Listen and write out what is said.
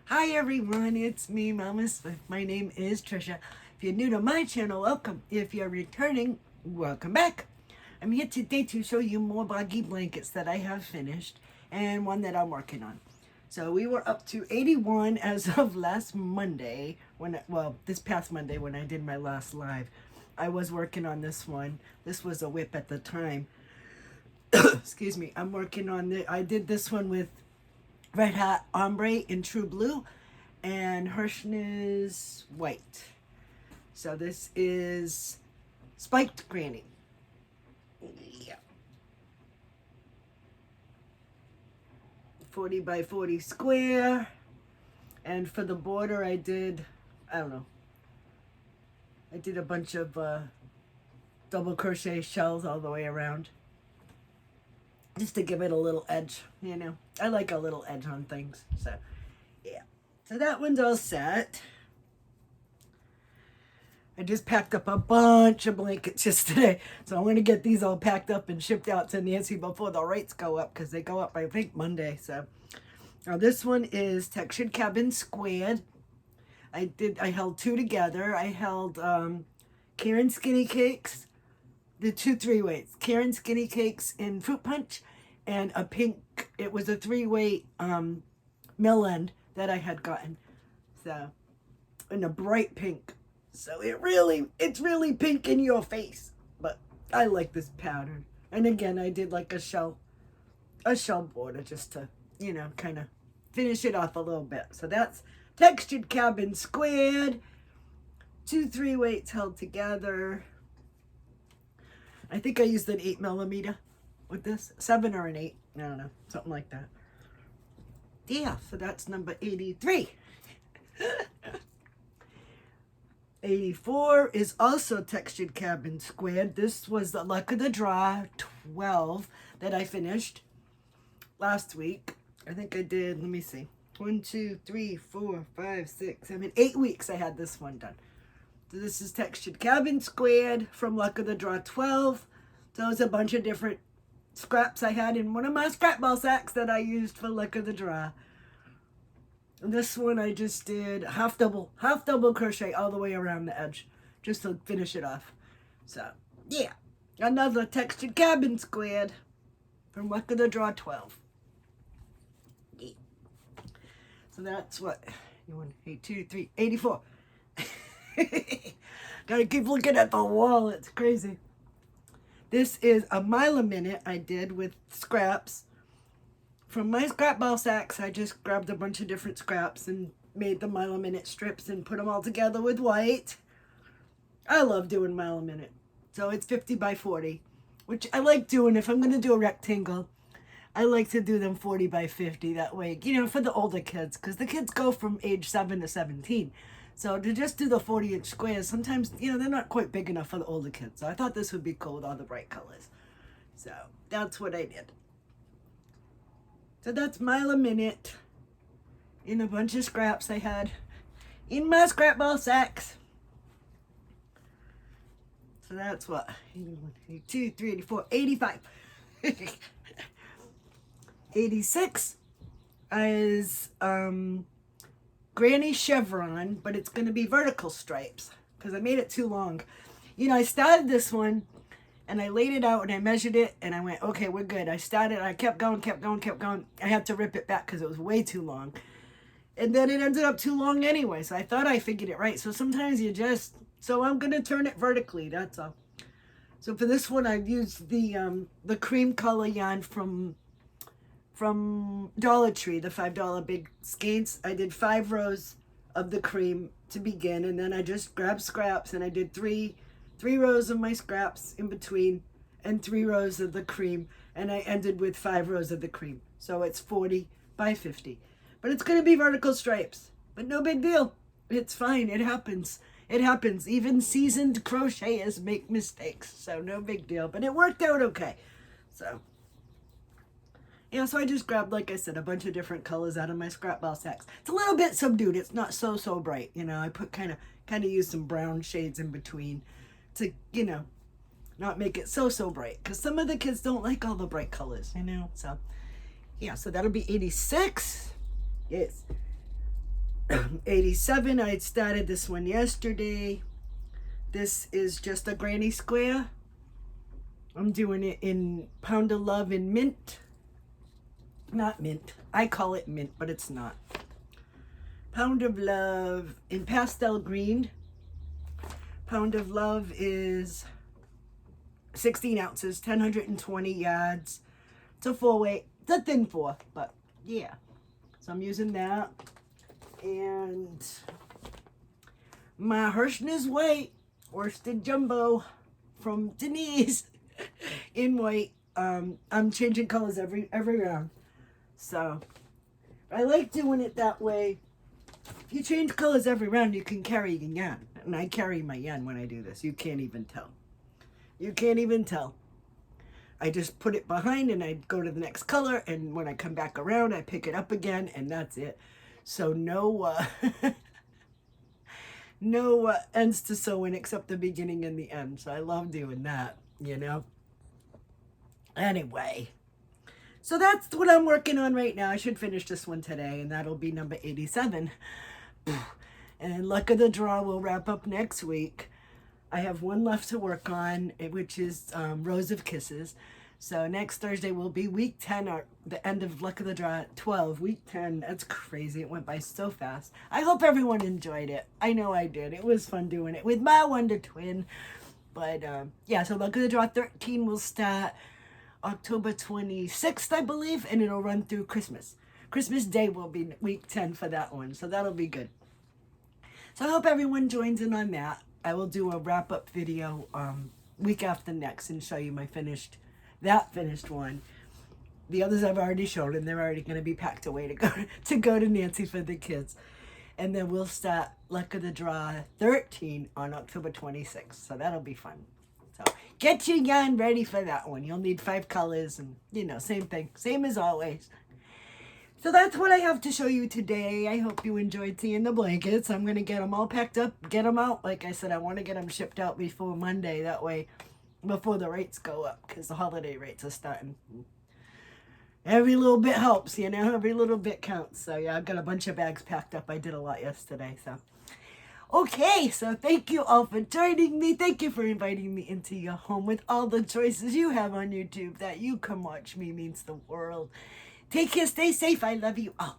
Hi everyone, it's me, Mama Swift. My name is Trisha. If you're new to my channel, welcome. If you're returning, welcome back. I'm here today to show you more Boggy blankets that I have finished and one that I'm working on. So we were up to 81 as of last Monday, this past Monday when I did my last live. I was working on this one. This was a whip at the time. Excuse me. I did this one with Red Hat Ombre in True Blue and Hirschner's White. So this is Spiked Granny. Yeah. 40 by 40 square. And for the border I did a bunch of double crochet shells all the way around. Just to give it a little edge, I like a little edge on things. So, yeah. So that one's all set. I just packed up a bunch of blankets yesterday. So I'm going to get these all packed up and shipped out to Nancy before the rates go up, because they go up, I think, Monday. So now this one is Textured Cabin Squared. I held two together. I held Karen Skinny Cakes, the 2 3-weights. Karen Skinny Cakes in Fruit Punch, and a pink, it was a 3-weight mill end that I had gotten. So, in a bright pink. So it's really pink in your face. But I like this pattern. And again, I did like a shell border just to, kind of finish it off a little bit. So that's Textured Cabin Squared. 2 3-weights held together. I think I used an 8mm with this. 7 or an 8. I don't know. Something like that. Yeah, so that's number 83. 84 is also Textured Cabin Squared. This was the Luck of the Draw 12 that I finished last week. I think I did, let me see. 1, 2, 3, 4, 5, 6, 7, 8 weeks I had this one done. So this is Textured Cabin Squared from Luck of the Draw 12. So it was a bunch of different scraps I had in one of my scrap ball sacks that I used for Luck of the Draw. And this one I just did half double crochet all the way around the edge just to finish it off. So yeah, another Textured Cabin Squared from Luck of the Draw 12. Yeah. So that's what, 1, 8, 2, 3, 84. Gotta keep looking at the wall, it's crazy. This is a mile a minute I did with scraps. From my scrap ball sacks, I just grabbed a bunch of different scraps and made the mile a minute strips and put them all together with white. I love doing mile a minute. So it's 50 by 40, which I like doing. If I'm going to do a rectangle, I like to do them 40 by 50. That way, for the older kids, because the kids go from age 7 to 17. So to just do the 40-inch squares, sometimes, they're not quite big enough for the older kids. So I thought this would be cool with all the bright colors. So that's what I did. So that's mile a minute in a bunch of scraps I had in my scrap ball sacks. So that's what? 82, 3, 84, 85. 86 is Granny Chevron, but it's going to be vertical stripes because I made it too long. I started this one and I laid it out and I measured it and I went, okay, we're good. I kept going. I had to rip it back because it was way too long. And then it ended up too long anyway, so I thought I figured it right. So sometimes so I'm going to turn it vertically, that's all. So for this one, I used the cream color yarn from Dollar Tree, the $5 big skeins. I did 5 rows of the cream to begin, and then I just grabbed scraps and I did three rows of my scraps in between and 3 rows of the cream, and I ended with 5 rows of the cream. So it's 40 by 50. But it's going to be vertical stripes, but no big deal. It's fine. It happens. Even seasoned crocheters make mistakes, so no big deal. But it worked out okay. So yeah, so I just grabbed, like I said, a bunch of different colors out of my scrap ball sacks. It's a little bit subdued. It's not so bright. I put kind of use some brown shades in between to, not make it so bright. Because some of the kids don't like all the bright colors, So, yeah, so that'll be 86. Yes. 87. I started this one yesterday. This is just a granny square. I'm doing it in Pound of Love in mint. Not mint. I call it mint, but it's not. Pound of Love in pastel green. Pound of Love is 16 ounces, 1,020 yards. It's a 4-weight. It's a thin 4, but yeah. So I'm using that. And my Hirschner's White worsted jumbo from Denise in white. I'm changing colors every round. So I like doing it that way. If you change colors every round, you can carry your yarn. And I carry my yarn when I do this. You can't even tell. You can't even tell. I just put it behind and I go to the next color. And when I come back around, I pick it up again and that's it. So no, no ends to sew in except the beginning and the end. So I love doing that, you know. Anyway, so that's what I'm working on right now. I should finish this one today, and that'll be number 87. And Luck of the Draw will wrap up next week. I have one left to work on, which is Rows of Kisses. So next Thursday will be week 10, or the end of Luck of the Draw 12. Week 10, that's crazy. It went by so fast. I hope everyone enjoyed it. I know I did. It was fun doing it with my Wonder Twin. But yeah, so Luck of the Draw 13 will start October 26th, I believe, and it'll run through Christmas. Christmas Day will be week 10 for that one, so that'll be good. So I hope everyone joins in on that. I will do a wrap-up video week after next and show you my finished one. The others I've already shown, and they're already going to be packed away to go to Nancy for the kids. And then we'll start Luck of the Draw 13 on October 26th, so that'll be fun. So get your yarn ready for that one. You'll need 5 colors and, you know, same thing. Same as always. So that's what I have to show you today. I hope you enjoyed seeing the blankets. I'm going to get them all packed up, get them out. Like I said, I want to get them shipped out before Monday. That way, before the rates go up, because the holiday rates are starting. Every little bit helps, you know. Every little bit counts. So yeah, I've got a bunch of bags packed up. I did a lot yesterday, so. Okay, so thank you all for joining me. Thank you for inviting me into your home with all the choices you have on YouTube. That you come watch me means the world. Take care, stay safe. I love you all.